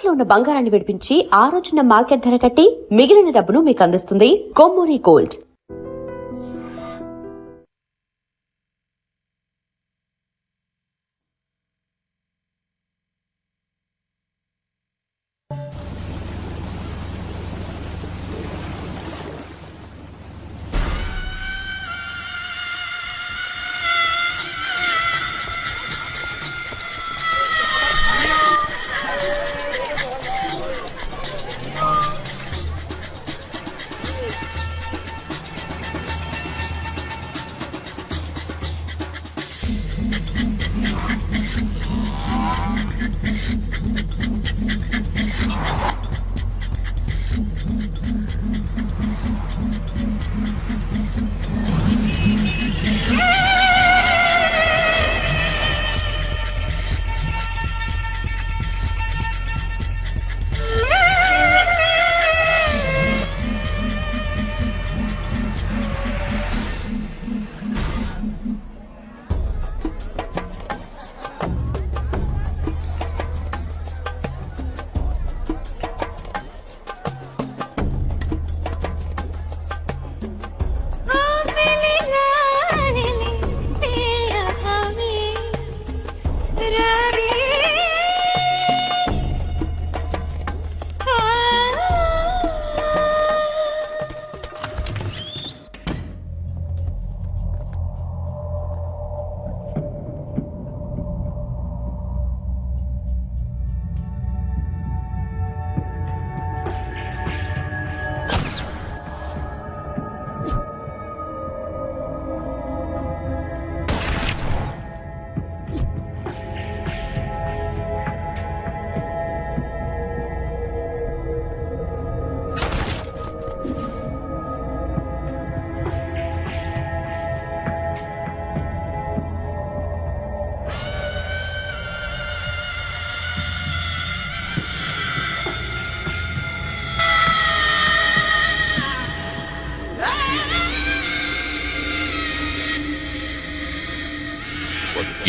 తాకట్లో ఉన్న బంగారాన్ని విడిపించి ఆ రోజున మార్కెట్ ధర కట్టి మిగిలిన డబ్బును మీకు అందిస్తుంది కొమ్మూరి గోల్డ్.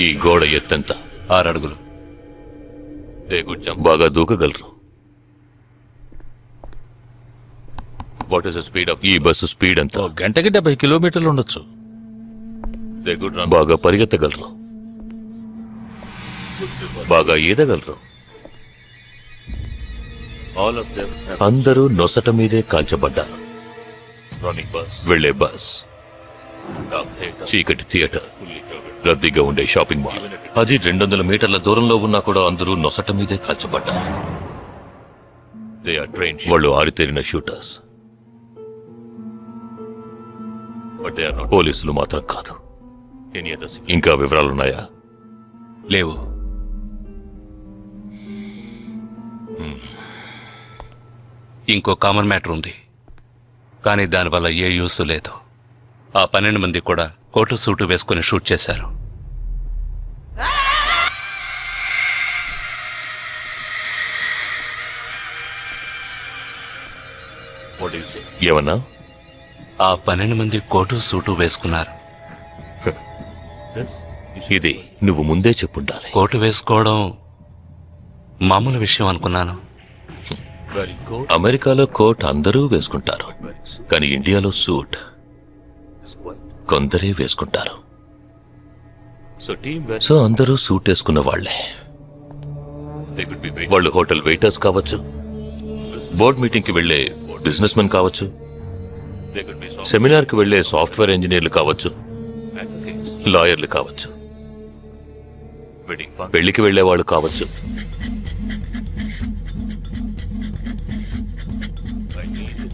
ఈ గోడ ఎత్తెంత? 6 అడుగులు. బాగా దూకగలరు. What is the speed of ఈ బస్సు? స్పీడ్ ఎంత? గంటకి 70 కిలోమీటర్లు ఉండొచ్చు. బాగా పరిగెత్తగలరు. బాగా ఈదగలరు. అందరూ నొసట మీదే కాల్చబడ్డారు. వెళ్లే బస్, చీకటి థియేటర్, రద్దీగా ఉండే షాపింగ్ మాల్, అది 200 మీటర్ల దూరంలో ఉన్నా కూడా అందరూ నొసట మీదే కాల్చబడ్డారు. వాళ్ళు ఆరితేరిన షూటర్స్. పోలీసులు మాత్రం కాదు. ఇంకా వివరాలున్నాయా? లేవు. ఇంకో కామన్ మ్యాటర్ ఉంది, కానీ దానివల్ల ఏ యూస్ లేదు. ఆ 12 మంది కూడా కోటు సూటు వేసుకుని షూట్ చేశారు. ఏమన్నా? ఆ 12 మంది కోటు సూటు వేసుకున్నారు. ఇది నువ్వు ముందే చెప్పుండాలి. కోటు వేసుకోవడం మామూలు విషయం అనుకున్నాను. అమెరికాలో కోట్ అందరూ వేసుకుంటారు, కానీ ఇండియాలో సూట్ కొందరే వేసుకుంటారు. సో అందరూ సూట్ వేసుకున్న వాళ్లే. వాళ్ళు హోటల్ వెయిటర్స్ కావచ్చు, బోర్డ్ మీటింగ్ కి వెళ్లే బిజినెస్ మెన్ కావచ్చు, సెమినార్ కి వెళ్లే సాఫ్ట్వేర్ ఇంజనీర్లు కావచ్చు, లాయర్లు కావచ్చు, పెళ్లికి వెళ్లే వాళ్ళు కావచ్చు.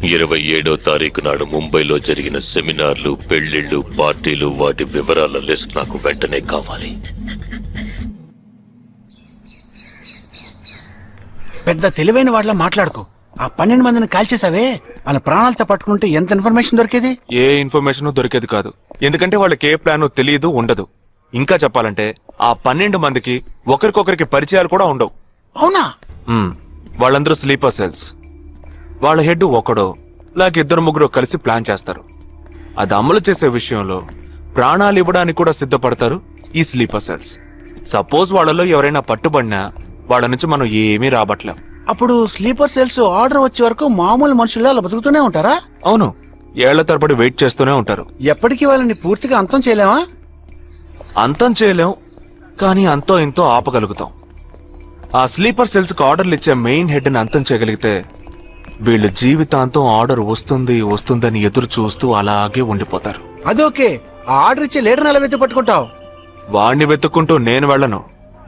27వ తారీఖు నాడు ముంబైలో జరిగిన సెమినార్లు, పెళ్లిళ్లు, పార్టీలు, వాటి వివరాల లిస్ట్ నాకు వెంటనే కావాలి. పెద్ద తెలివైన వాళ్ళ మాట్లాడుకో. ఆ 12 మందిని కాల్చేసావే, వాళ్ళ ప్రాణాలతో పట్టుకుంటే ఎంత ఇన్ఫర్మేషన్ దొరికేది? ఏ ఇన్ఫర్మేషన్ దొరికేది కాదు. ఎందుకంటే వాళ్ళకి ఏ ప్లాన్ తెలియదు, ఉండదు. ఇంకా చెప్పాలంటే ఆ 12 మందికి ఒకరికొకరికి పరిచయాలు కూడా ఉండవు. అవునా? వాళ్ళందరూ స్లీపర్ సెల్స్. వాళ్ళ హెడ్ ఒకడో లేక 2-3 కలిసి ప్లాన్ చేస్తారు. అది అమలు చేసే విషయంలో ప్రాణాలు ఇవ్వడానికి కూడా సిద్ధపడతారు ఈ స్లీపర్ సెల్స్. సపోజ్ వాళ్ళలో ఎవరైనా పట్టుబడినా వాళ్ళ నుంచి మనం ఏమీ రాబట్లేం. అప్పుడు స్లీపర్ సెల్స్ ఆర్డర్ వచ్చే వరకు మామూలు మనుషుల్లో అలా బతుకుతూనే ఉంటారా? అవును, ఏళ్ల తరబడి వెయిట్ చేస్తూనే ఉంటారు. ఎప్పటికీ వాళ్ళని పూర్తిగా అంతం చేయలేమా? అంతం చేయలేం, కానీ అంతో ఇంతో ఆపగలుగుతాం. ఆ స్లీపర్ సెల్స్ కి ఆర్డర్లు ఇచ్చే మెయిన్ హెడ్ ని అంతం చేయగలిగితే వీళ్ళు జీవితాంతం ఆర్డర్ వస్తుందని ఎదురు చూస్తూ అలాగే ఉండిపోతారు. అదోకే, ఆ ఆర్డర్ ఇచ్చే లీడర్ని ఎలా వెతుకు పట్టుకుంటావు? వాణ్ణి వెతుక్కుంటూ నేను వెళ్ళను,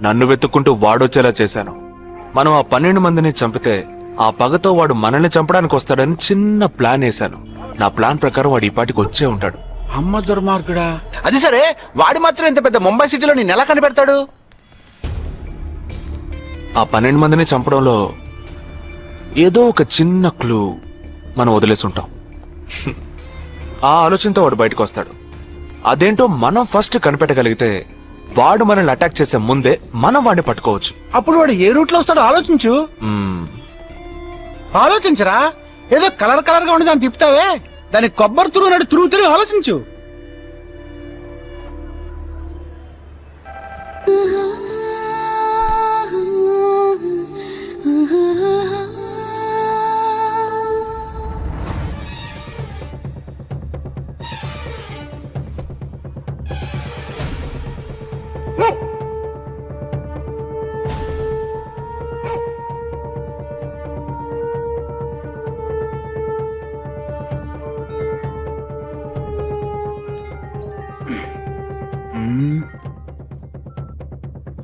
నన్ను వెతుక్కుంటూ వాడొచ్చేలా చేశాను. మనం ఆ 12 మందిని చంపితే ఆ పగతో వాడు మనల్ని చంపడానికి వస్తాడని చిన్న ప్లాన్ వేశాను. నా ప్లాన్ ప్రకారం వాడు ఈ పాటికి వచ్చే ఉంటాడు. అమ్మ దుర్మార్గుడా. అది సరే, వాడు మాత్రం ఇంత పెద్ద ముంబై సిటీలో నేను ఎలా కనిపెడతాడు? ఆ 12 మందిని చంపడంలో ఏదో ఒక చిన్న క్లూ మనం వదిలేసి ఉంటాం. ఆ ఆలోచనతో వాడు బయటకు వస్తాడు. అదేంటో మనం ఫస్ట్ కనిపెట్టగలిగితే వాడు మనల్ని అటాక్ చేసే ముందే మనం వాడిని పట్టుకోవచ్చు. అప్పుడు వాడు ఏ రూట్ లో వస్తాడో ఆలోచించు. ఆలోచించరా, ఏదో కలర్ కలర్ గా ఉండి దాన్ని తిప్పుతావే, దాని కొబ్బరి తురుగు నాడు తిరిగి ఆలోచించు.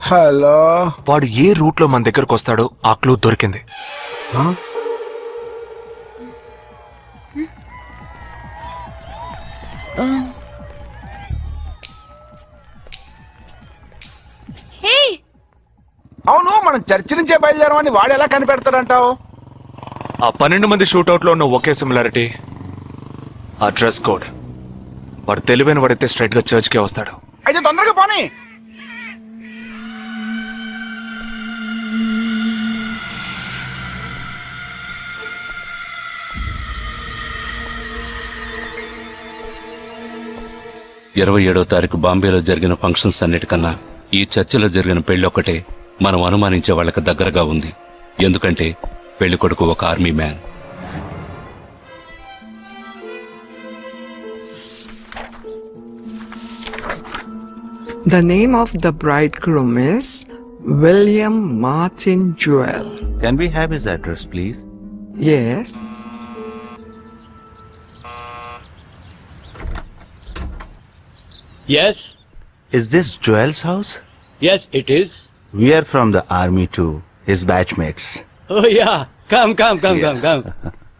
హలో. వాడు ఏ రూట్ లో మన దగ్గరకు వస్తాడో ఆ క్లూ దొరికింది. అవును, మనం చర్చి నుంచే బయలుదేరమని వాడు ఎలా కనిపెడతాడంటావు? ఆ 12 మంది షూట్అవుట్ లో ఉన్న ఒకే సిమిలారిటీ ఆ డ్రెస్ కోడ్. వాడు తెలివైన వాడైతే స్ట్రైట్ గా చర్చ్ కే వస్తాడు. అయితే తొందరగా పోనీ. ఇరవై 27వ తారీఖు బాంబేలో జరిగిన ఫంక్షన్స్ అన్నిటికన్నా ఈ చర్చిలో జరిగిన పెళ్ళొక్కటే మనం అనుమానించే వాళ్ళకి దగ్గరగా ఉంది. ఎందుకంటే పెళ్లి కొడుకు ఒక army man. The name of the bridegroom is William Martin Jewell. Can we have his address, please? Yes. Yes, Is this Joel's house? yes, it is. We are from the army too, his batchmates. Oh, yeah. Come.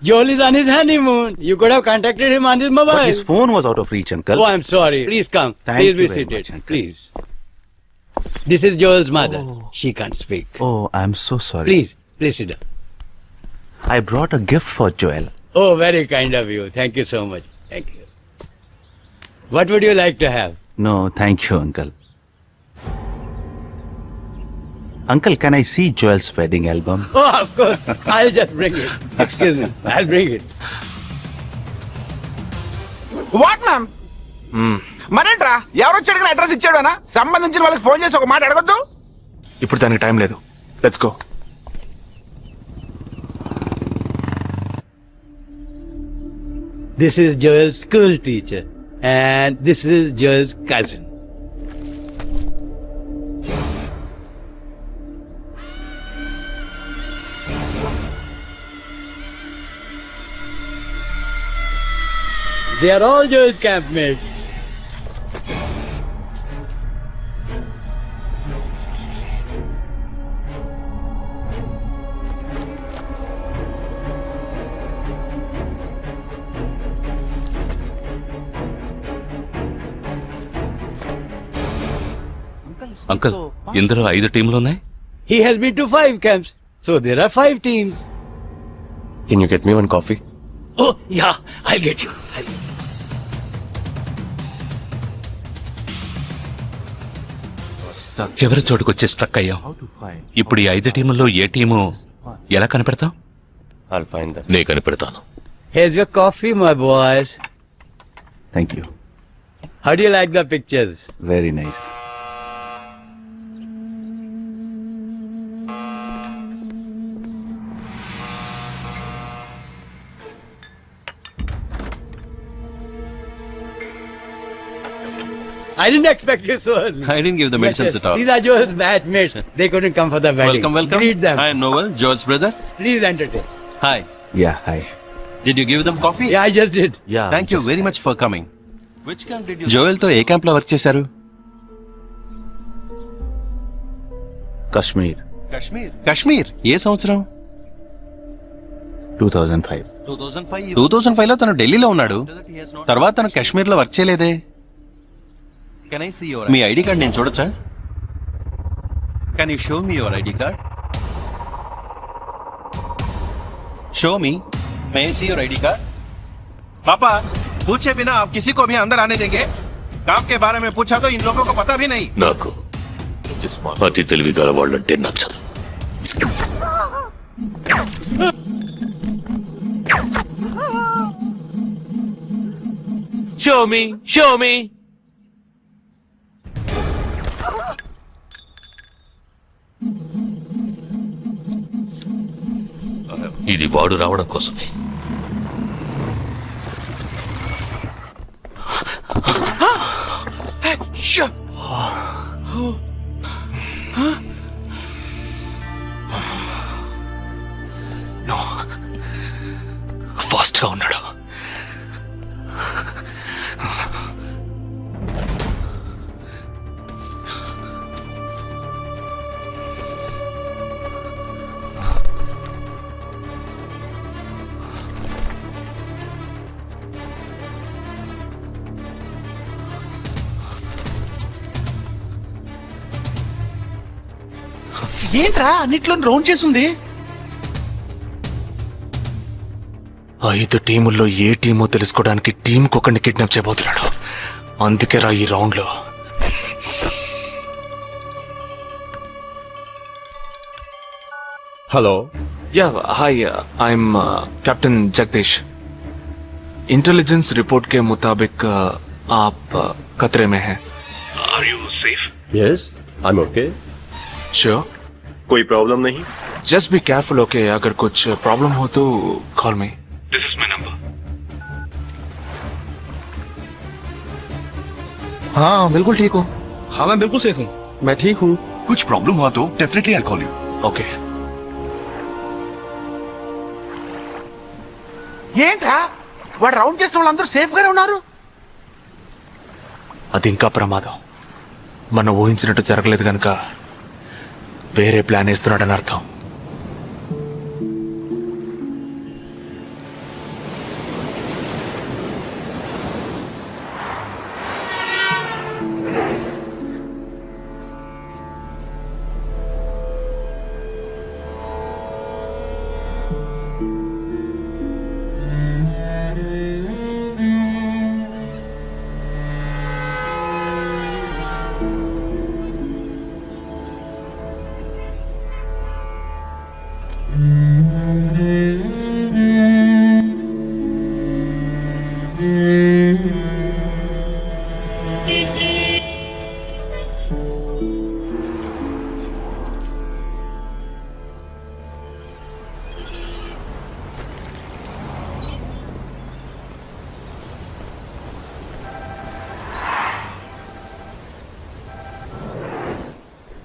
Joel is on his honeymoon. You could have contacted him on his But mobile. his phone was out of reach, uncle. Oh, I'm sorry. Please come. Thank Please you be very seated. much, uncle. Please. This is Joel's mother. She can't speak. Oh, I'm so sorry. Please sit down. I brought a gift for Joel. Oh, very kind of you. Thank you so much. Thank you. What would you like to have? No, thank you, uncle. Uncle, can I see Joel's wedding album? Oh, of course. I'll just bring it. Excuse me. I'll bring it. What ma'am? మరేంట్రా, ఎవరు వచ్చాడు address ఇచ్చాడనా? సంబంధించిన వాళ్ళకి phone చేసి ఒక మాట అడగొద్దు? ఇప్పుడు దానికి టైం లేదు. Let's go. This is Joel's school teacher. And this is Joel's cousin. They are all Joel's campmates. Uncle, ఇందులో 5 టీంలు ఉన్నాయి. He has been to 5 camps. So there are 5 teams. Can you get me one coffee? Oh, yeah, I'll get you. చివరి చోటుకొచ్చి struck అయ్యాం. How to find? ఇప్పుడు ఈ 5 టీముల్లో ఏ team ఎలా కనిపెడతాం? I'll find that. నే కనిపెడతాను. Here's your coffee, my boys. Thank you. How do you like the pictures? Very nice. I didn't expect you so early. I didn't give the medicines at all. These are Joel's batchmates. They couldn't come for the wedding. Welcome. Greet them. I am Noel, George's brother. Please entertain. Hi. Yeah, hi. Did you give them coffee? Yeah, I just did. Yeah. Thank you very much for coming. Which camp did you? Joel తో ఏ camp లో work చేశారు? Kashmir, Kashmir. ఏ సంవత్సరం? 2005. 2005 లో తను ఢిల్లీలో ఉన్నాడు. తర్వాత తను కాశ్మీర్ లో వర్క్ చేయలేదే. మీ ఐడి కార్డ్ నేను చూడొచ్చా? Can you show me your ID card? Show मी, मैं सी योर आईडी कार्ड. पापा, पूछे बिना आप किसी को भी अंदर आने देंगे? काम के बारे में पूछा तो इन लोगों को पता भी नहीं. నాకు అతి తెలివి గల వాళ్ళంటే నచ్చదు. Show me. ఇది వాడు రావడం కోసమే. ఫాస్ట్ గా ఉన్నాడు. ఏంట్రా అన్నిట్లో రౌండ్ చేసింది? 5 టీముల్లో ఏ టీమో తెలుసుకోవడానికి టీంకి ఒకరిని కిడ్నాప్ చేయబోతున్నాడు. అందుకే రా ఈ రౌండ్ లో. Hello. Yeah hi, I am captain Jagdish. Intelligence report के मुताबिक आप खतरे में हैं. Are you safe? Yes, I am okay. Sure? कोई प्रॉब्लम नहीं. Just be careful, okay? अगर कुछ प्रॉब्लम हो तो call me. This is my number. हाँ बिल्कुल ठीक हूँ. हाँ मैं बिल्कुल सेफ हूँ. मैं ठीक हूँ. कुछ प्रॉब्लम हुआ तो definitely I call you. Okay. ఏంట్రా వాడు రౌండ్ చేసిన వాళ్ళందరూ సేఫ్ గానే ఉన్నారు? అది ఇంకా ప్రమాదం. మనం ఊహించినట్టు జరగలేదు కనుక వేరే ప్లాన్ వేస్తున్నాడని అర్థం.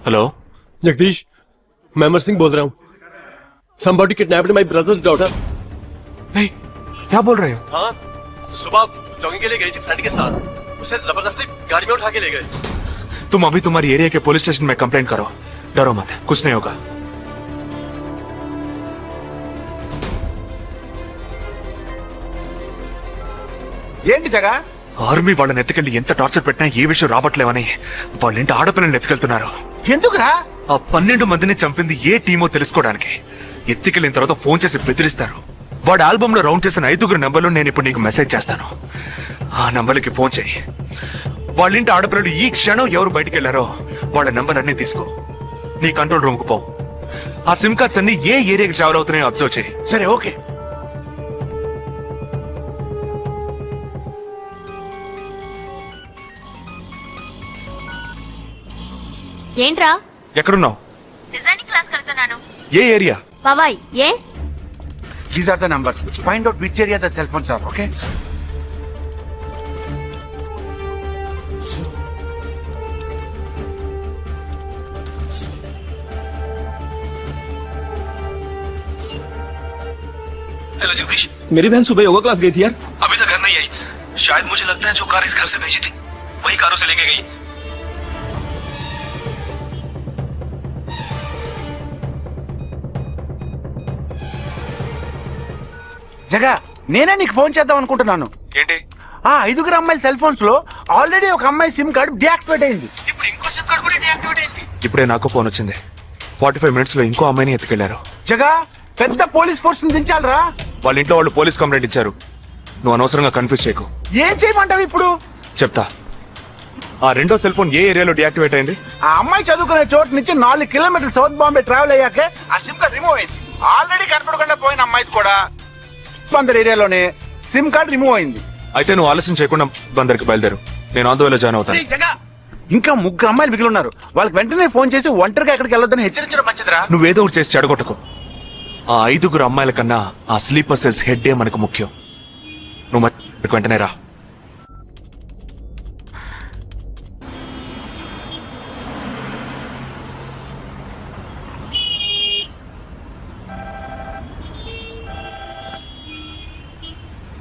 हेलो जगदीश, मैं अमर सिंह बोल रहा हूँ. Somebody kidnapped my brother's daughter. नहीं, क्या बोल रहे हो? हाँ, सुबह जॉगिंग के लिए गई थी फ्रेंड के साथ. उसे जबरदस्ती गाड़ी में उठा के ले गए. तुम अभी तुम्हारी एरिया के पुलिस स्टेशन में कंप्लेंट करो. डरो मत, कुछ नहीं होगा. ఏంటి జగా? ఆర్మీ వాళ్ళని ఎత్తుకెళ్ళి ఎంత టార్చర్ పెట్టినా ఏ విషయం రాబట్లేవని వాళ్ళేంటి ఆడపిల్లల్ని ఎత్తుకెళ్తున్నారు. ఎందుకురా? ఆ 12 మందిని చంపింది ఏ టీమో తెలుసుకోవడానికి. ఎత్తుకెళ్ళిన తర్వాత ఫోన్ చేసి బెదిరిస్తారు. వాడి ఆల్బమ్ లో రౌండ్ చేసిన 5 నెంబర్లు నేను ఇప్పుడు నీకు మెసేజ్ చేస్తాను. ఆ నంబర్లకి ఫోన్ చేయి. వాళ్ళింటి ఆడపిల్లలు ఈ క్షణం ఎవరు బయటికి వెళ్లారో వాళ్ళ నంబర్ అన్ని తీసుకో. నీ కంట్రోల్ రూమ్ కు పో. ఆ సిమ్ కార్డ్స్ అన్ని ఏ ఏరియాకి ట్రావెల్ అవుతున్నాయో అబ్జర్వ్ చేయి. సరే ఓకే. ఏంట్రా? ఎక్కడున్నావు? డిజైనింగ్ క్లాస్ కలుతున్నాను. ఏ ఏరియా? బాబాయ్ ఏ? These are the numbers. Find out which area the cell phones are, okay? Hello Jagdish, मेरी बहन सुबह योगा क्लास गई थी यार, अभी तक घर नहीं आई। शायद मुझे लगता है जो कार इस घर से भेजी थी वही कारों से लेके गई। జగా నేనే నీకు ఫోన్ చేద్దాం అనుకుంటున్నాను. ఏంటి? ఆ 5 అమ్మాయిల సెల్ ఫోన్స్ లో ఆల్రెడీ ఒక అమ్మాయి సిమ్ కార్డ్ డియాక్టివేట్ అయింది. ఇప్పుడు ఇంకో సిమ్ కార్డ్ కూడా డియాక్టివేట్ అయింది. ఇప్పుడే నాకు ఫోన్ వచ్చింది. 45 minutes లో ఇంకో అమ్మాయిని ఎత్తుకెళ్లారు. జగా పెద్ద పోలీస్ ఫోర్స్ దించాలరా. వాళ్ళ ఇంట్లో వాళ్ళు పోలీస్ కంప్లైంట్ ఇచ్చారు. నువ్వు అనవసరంగా కన్ఫ్యూజ్ చేయకు. ఏం చేయమంటావు ఇప్పుడు? చెప్తా. ఆ రెండో సెల్ ఫోన్ ఏ ఏరియాలో డియాక్టివేట్ అయింది? ఆ అమ్మాయి చదువుకునే చోటు నుంచి 4 కిలోమీటర్లు సౌత్ బాంబే ట్రావెల్ అయ్యాకే ఆ సిమ్ కార్డ్ రిమూవ్ అయింది. ఆల్రెడీ కనపడకుండా పోయిన అమ్మాయిది కూడా బందర్ ఏరియాలోనే సిమ్ కార్డ్ రిమూవ్ అయింది. అయితే నువ్వు ఆలస్యం చేయకుండా బందర్కి బయలుదేరు. నేను ఆందోళన జాయిన్ అవుతాను. ఇంకా 3 అమ్మాయిలు మిగిలి ఉన్నారు. వాళ్ళకి వెంటనే ఫోన్ చేసి ఒంటరిగా ఎక్కడికి వెళ్ళొద్దని హెచ్చరించడం మంచిదిరా. నువ్వేదో ఒకటి చేసి చెడగొట్టకు. ఆ 5 అమ్మాయిల కన్నా ఆ స్లీపర్ సెల్స్ హెడ్డే మనకు ముఖ్యం. నువ్వు వెంటనే రా.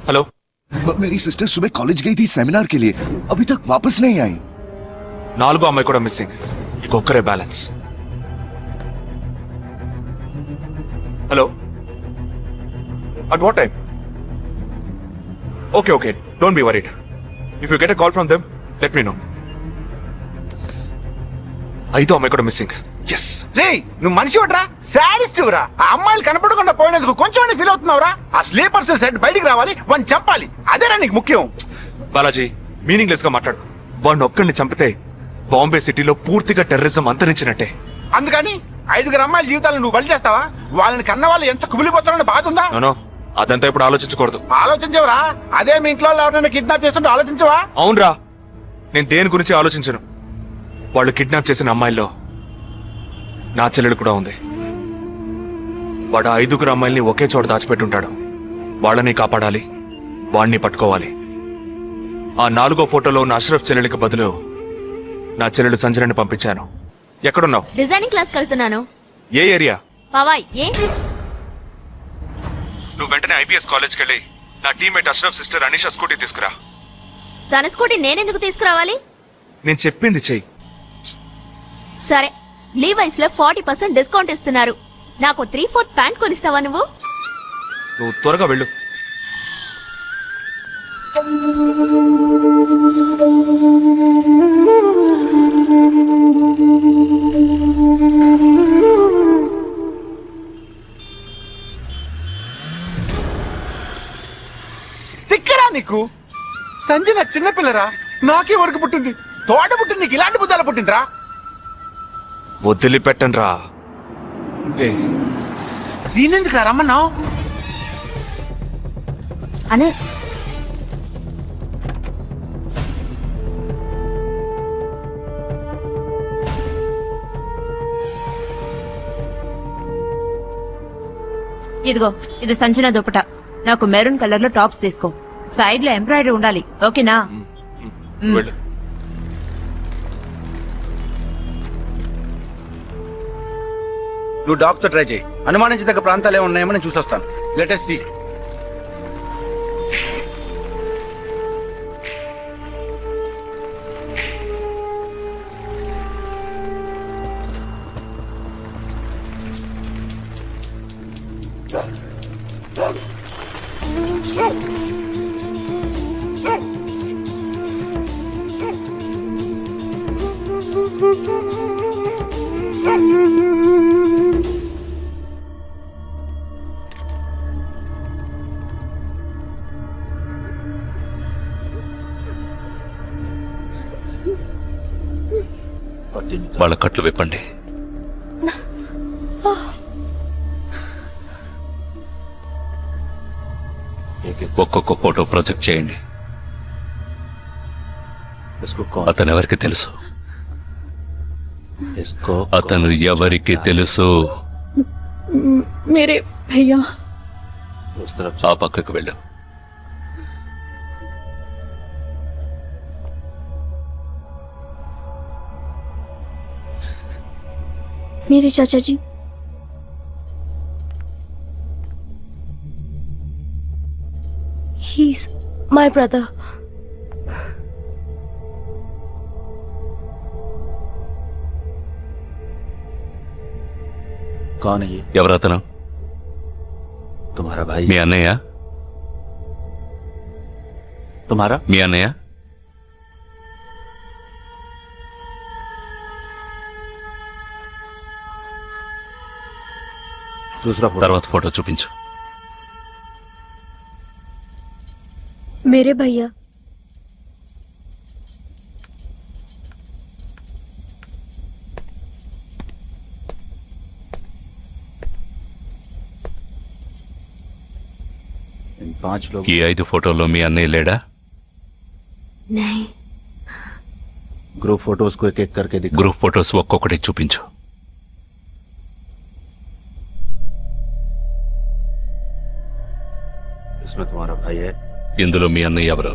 हेलो, मेरी सिस्टर सुबह कॉलेज गई थी सेमिनार के लिए, अभी तक वापस नहीं आई। 4 అమ్మాయి కూడా మిస్సింగ్. ఇంకొకరే balance. Hello, at what time? Okay okay, don't be worried. If you get a call from them let me know. 5 అమ్మాయి కూడా మిస్సింగ్. ఎస్. రే నువ్వు మనిషి ఒకట్రా, సాడిస్ట్ రా. ఆ అమ్మాయిలు కనపడకుండా పోయినందుకు కొంచెం ఫీల్ అవుతున్నావురా. ఆ స్లీపర్ సెల్ సెట్ బయటికి రావాలి, వాడిని చంపాలి. అదేరా నీకు ముఖ్యం. బాలాజీ, మీనింగ్లెస్ గా మాట్లాడు. వాడిని ఒక్కడిని చంపితే బాంబే సిటీలో పూర్తిగా టెర్రరిజం అంతరించినట్టే. అందుకని 5 అమ్మాయిల జీవితాలను నువ్వు బలి చేస్తావా? వాళ్ళని కన్న వాళ్ళు ఎంత కుమిలిపోతారని బాధ ఉందా? నో, అదంతా ఇప్పుడు ఆలోచించకూడదు. ఆలోచించవరా? అదే మీ ఇంట్లో ఎవరైనా కిడ్నాప్ చేస్తుంటే ఆలోచించవా? అవునరా, నేను దేని గురించి ఆలోచించను. వాళ్ళు కిడ్నాప్ చేసిన అమ్మాయిల్లో నా చెల్లెలు కూడా ఉంది. వాడు 5 అమ్మాయిల్ని ఒకే చోట దాచిపెట్టుంటాడు. వాళ్ళని కాపాడాలి, వాణ్ణి పట్టుకోవాలి. ఆ 4వ ఫోటోలో ఉన్న అష్రఫ్ చెల్లెలికి బదులు నా చెల్లెలు సంజనని పంపించాను. ఎక్కడున్నావు? డిజైనింగ్ క్లాస్ వెళ్తున్నాను. ఏ ఏరియా? పవాయ్. ఏ? నువ్వు వెంటనే ఐపీఎస్ కాలేజ్కి వెళ్ళి నా teammate Ashraf sister Anisha scooty తీసుకురా. తన స్కూటీ నేనెందుకు తీసుకురావాలి? నేను చెప్పింది చెయ్యి. సరే, లీవైస్ లో 40% డిస్కౌంట్ ఇస్తున్నారు. నాకు 3/4 ప్యాంట్ కొనిస్తావా నువ్వు? నువ్వు త్వరగా వెళ్ళు. తిక్కరా నీకు? సంజన చిన్నపిల్లరా, నాకే వరకు పుట్టింది. తోట పుట్టింది, నీకు ఇలాంటి బుద్ధాలు పుట్టిందిరా. వదిలిపెట్టను రా. నేనెందుకు రమ్మన్నావు? అనే ఇదిగో, ఇది సంచన దుపట. నాకు మెరూన్ కలర్ లో టాప్స్ తీసుకో. సైడ్ లో ఎంబ్రాయిడరీ ఉండాలి, ఓకేనా? వెళ్ళు. నువ్వు డాక్టర్ ట్రై చేయి. అనుమానించదగ్గ ప్రాంతాలు ఏమున్నాయేమో నేను చూసొస్తాను. Latest see. వాళ్ళ కట్లు విప్పండి. ఒక్కొక్క ఫోటో ప్రొజెక్ట్ చేయండి. అతను ఎవరికి తెలుసు? అతను ఎవరికి తెలుసు? मेरे भैया. ఆ పక్కకు వెళ్ళు. मेरे चाचा जी. He's my brother. कौन है ये? ఎవరతను? तुम्हारा भाई? మీ అన్నయ్య? तुम्हारा? మీ అన్నయ్య? दूसरा फोटो। తర్వాత ఫోటో చూపించు. मेरे भैया. इन 5 लोग। ఈ 5 ఫోటోల్లో మీ అన్నయ్య లేడా? नहीं. ग्रुप फोटोज को एक एक करके दिखा। గ్రూప్ ఫోటోస్ ఒక్కొక్కటి చూపించు. इसमें तुम्हारा भाई है? ఇందులో మీ అన్నయ్య ఎవరు?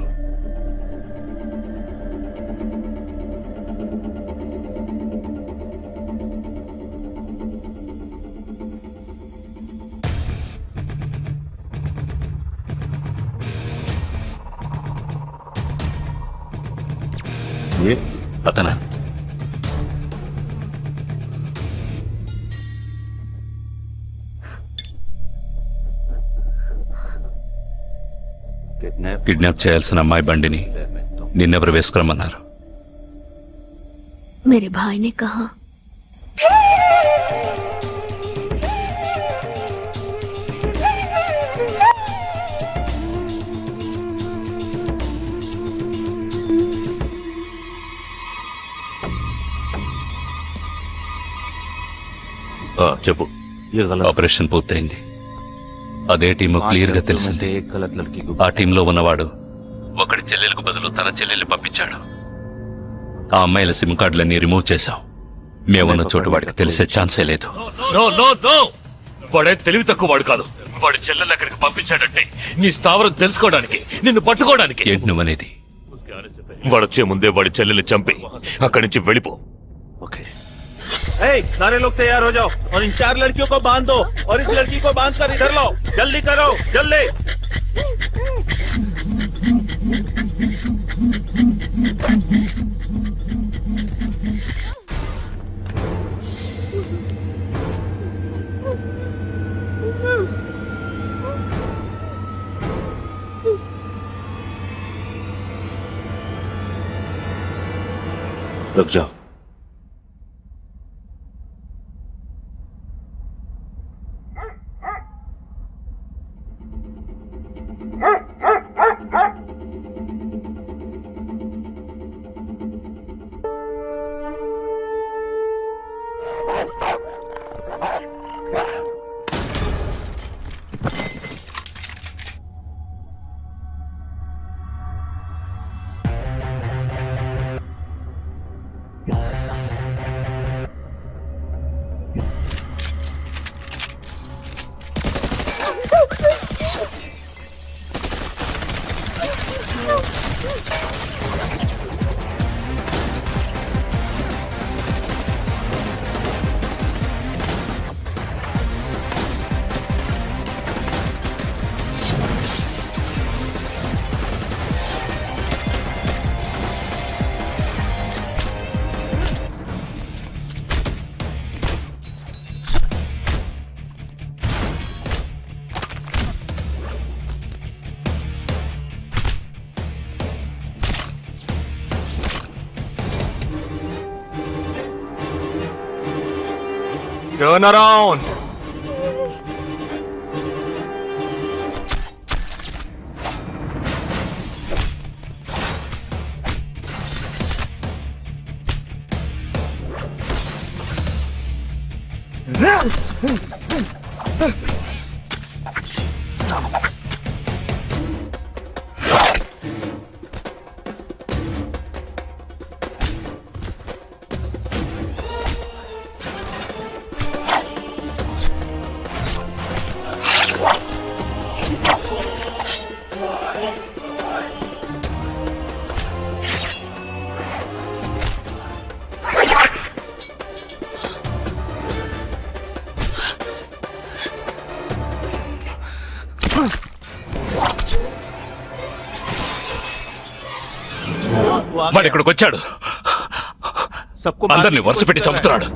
ये అతనా? కిడ్నాప్ చేయాల్సిన అమ్మాయి బండిని నిన్నెవరు వేసుకురమ్మన్నారు? मेरे भाई ने कहा. చెప్పు. ఆపరేషన్ పూర్తయింది. అదే టీము క్లియర్ గా తెలిసింది. एक गलत लड़की को ఆ టీంలో ఉన్నవాడు ఒకడి చెల్లెలకు బదులు తన చెల్లెల్ని పంపించాడు. ఆ అమ్మాయిల సిమ్ కార్డులన్నీ రిమూవ్ చేశాం. మేమున్న చోటు వాడికి తెలిసే ఛాన్సే లేదు. నో నో నో, వాడే తెలివి తక్కువ వాడు కాదు. వాడి చెల్లెల్ని అక్కడికి పంపించాడంటే నీ స్థావరం తెలుసుకోవడానికి, నిన్ను పట్టుకోవడానికి. ఏంటి నువ్వనేది? వాడొచ్చే ముందే వాడి చెల్లెల్ని చంపి అక్కడి నుంచి వెళ్ళిపో. ओके। सारे लोग तैयार हो जाओ और इन 4 लड़कियों को बांध दो और इस लड़की को बांध कर इधर लो। जल्दी करो, जल्दी। रुक जाओ। Turn around. వాడు ఇక్కడికి వచ్చాడు, అందరినీ వరుస పెట్టి చంపుతున్నాడు.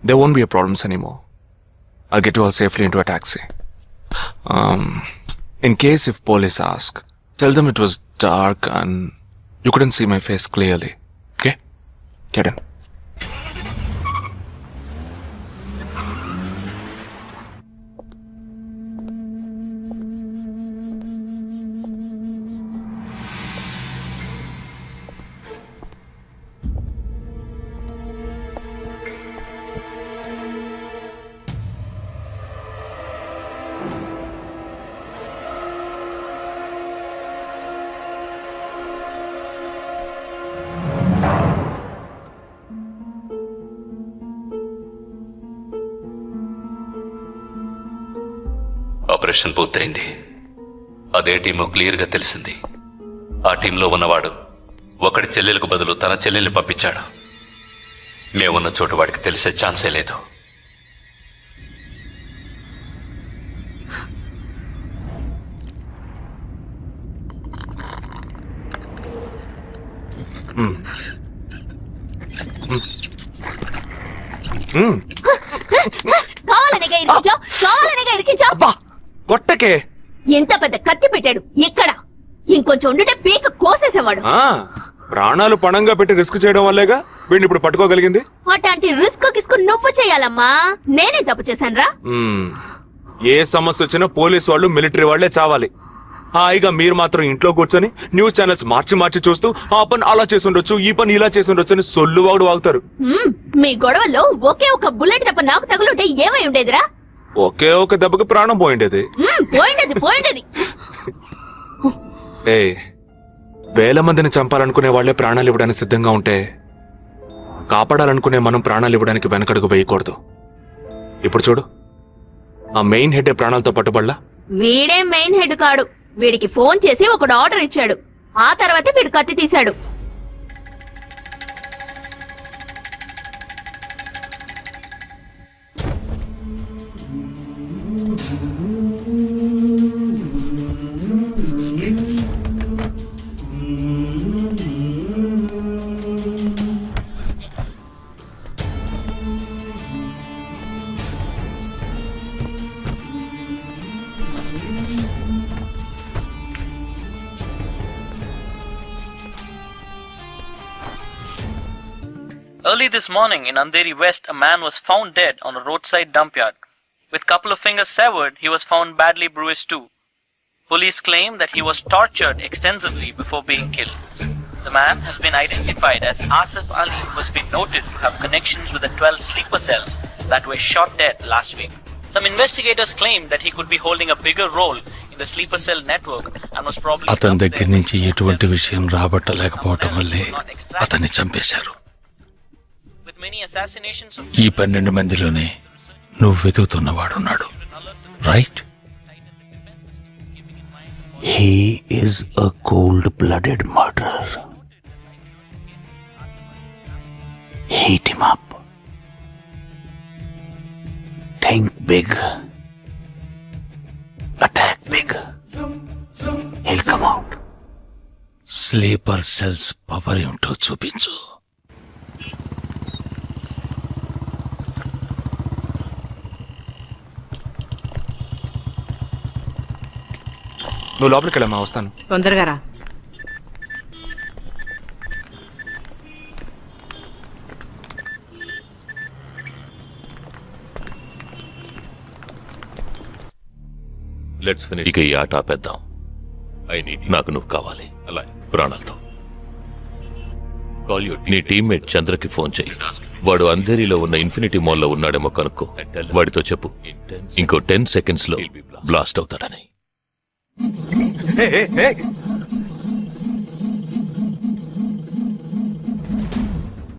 There won't be a problems anymore. I'll get you all safely into a taxi. In case if police ask, tell them it was dark and you couldn't see my face clearly. Okay? Get in. Operation పూర్తయింది. అదే team క్లియర్గా తెలిసింది. ఆ టీంలో ఉన్నవాడు ఒకడి చెల్లెలకు బదులు తన చెల్లెల్ని పంపించాడు. మేమున్న చోటు వాడికి తెలిసే ఛాన్సే లేదు. కావాలనేగా ఇరికించావు. కొట్టకే. ఎంత పెద్ద కత్తి పెట్టాడు. ఎక్కడ ఇంకొంచెం ఉండుంటే పీక కోసేసేవాడు. ప్రాణాలు పణంగా పెట్టి రిస్క్ చేయడం వల్లేగా వీడిని ఇప్పుడు పట్టుకోగలిగింది. అట్లాంటి రిస్క్ కిస్క్ నువ్వు చేయాలమ్మా. నేనే తప్పు చేశానురా. ఏ సమస్య వచ్చినా పోలీసు వాళ్ళు మిలిటరీ వాళ్లే చావాలి. హాయిగా మీరు మాత్రం ఇంట్లో కూర్చొని న్యూస్ ఛానల్స్ మార్చి మార్చి చూస్తూ ఆ పని అలా చేసి ఉండొచ్చు, ఈ పని ఇలా చేసి ఉండొచ్చు అని సొల్లు వాగుడు వాగుతారు. మీ గొడవల్లో ఒకే ఒక బుల్లెట్ తప్ప నాకు తగులుంటే ఏమై ఉండేదిరా? ఒకే ఒక దెబ్బకి ప్రాణం పోయిండేది. పోయిండేది. వేల మందిని చంపాలనుకునే వాళ్లే ప్రాణాలు ఇవ్వడానికి సిద్ధంగా ఉంటే కాపాడాలనుకునే మనం ప్రాణాలు ఇవ్వడానికి వెనకడుగు వేయకూడదు. ఇప్పుడు చూడు, ఆ మెయిన్ హెడ్ ప్రాణాలతో పట్టుబడలా. వీడే మెయిన్ హెడ్ కాడు. వీడికి ఫోన్ చేసి ఒకడు ఆర్డర్ ఇచ్చాడు. ఆ తర్వాత వీడు కత్తి తీశాడు. Early this morning in Andheri West, a man was found dead on a roadside dump yard. With couple of fingers severed, he was found badly bruised too. Police claim that he was tortured extensively before being killed. The man has been identified as Asif Ali, who has been noted to have connections with the 12 sleeper cells that were shot dead last week. Some investigators claim that he could be holding a bigger role in the sleeper cell network and was probably అతని దగ్గర నుంచి ఎటువంటి విషయం రాబట్టలేకపోవటం వల్లే అతన్ని చంపేశారు. with many assassinations of ఈ 12 మందిలోనే నువ్వు వెతుకుతున్నవాడున్నాడు, right? He is a cold-blooded murderer. Heat him up. Think big. Attack big. He'll come out. Sleeper cells power ఏంటో చూపించు. నువ్వు లోపలికి వెళ్ళమ్మా, వస్తాను. తొందరగా రా. Let's finish. ఇక ఈ ఆట ఆపేద్దాం. నాకు నువ్వు కావాలి, అలా ప్రాణాలతో. నీ టీమ్మేట్ చంద్రకి ఫోన్ చెయ్యి. వాడు అంధేరిలో ఉన్న ఇన్ఫినిటీ మాల్లో ఉన్నాడేమో కనుక్కో. వాడితో చెప్పు ఇంకో 10 seconds లో బ్లాస్ట్ అవుతాడని. Hey, hey, hey!